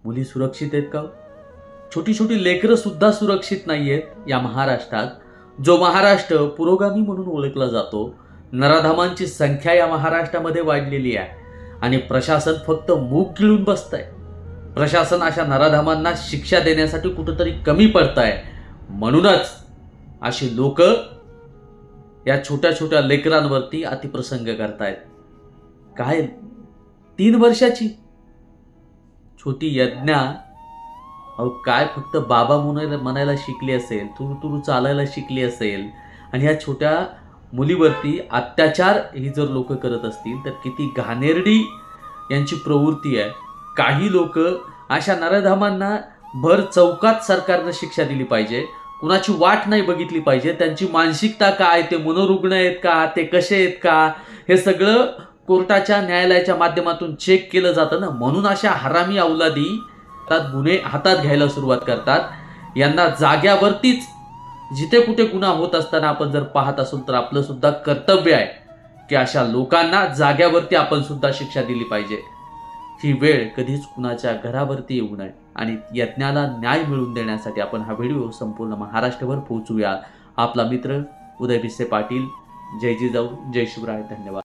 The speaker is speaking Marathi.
मुली सुरक्षित आहेत का? छोटी छोटी लेकरं सुद्धा सुरक्षित नाहीयेत या महाराष्ट्रात, जो महाराष्ट्र पुरोगामी म्हणून ओळखला जातो. नराधमांची संख्या या महाराष्ट्रामध्ये वाढलेली आहे आणि प्रशासन फक्त मूग गिळून बसतंय. प्रशासन अशा नराधमांना शिक्षा देण्यासाठी कुठंतरी कमी पडतंय. म्हणूनच अशी लोक या छोट्या छोट्या लेकरांवरती अतिप्रसंग करतायत. काय 3 वर्षाची छोटी यज्ञा, अहो काय फक्त बाबा म्हणायला शिकली असेल, तुरु तुरु चालायला शिकली असेल आणि ह्या छोट्या मुलीवरती अत्याचार ही जर लोक करत असतील तर किती घाणेरडी यांची प्रवृत्ती आहे. काही लोक अशा नराधमांना भर चौकात सरकारनं शिक्षा दिली पाहिजे. कुणाची वाट नाही बघितली पाहिजे. त्यांची मानसिकता काय, ते मनोरुग्ण आहेत का, ते कसे आहेत का, हे सगळं कोर्टाच्या न्यायालयाच्या माध्यमातून चेक केलं जातं ना. म्हणून अशा हरामी अवलादी गुन्हे हातात घ्यायला सुरुवात करतात. यांना जाग्यावरतीच जिथे कुठे गुन्हा होत असताना आपण जर पाहत असू तर आपलं सुद्धा कर्तव्य आहे की अशा लोकांना जाग्यावरती आपण सुद्धा शिक्षा दिली पाहिजे. ही वेळ कधीच कुणाच्या घरावरती येऊ नये आणि यज्ञाला न्याय मिळवून देण्यासाठी आपण हा व्हिडिओ संपूर्ण महाराष्ट्रभर पोहोचूया. आपला मित्र उदय भिसे पाटील. जय जिजाऊ, जय शिवराय. धन्यवाद.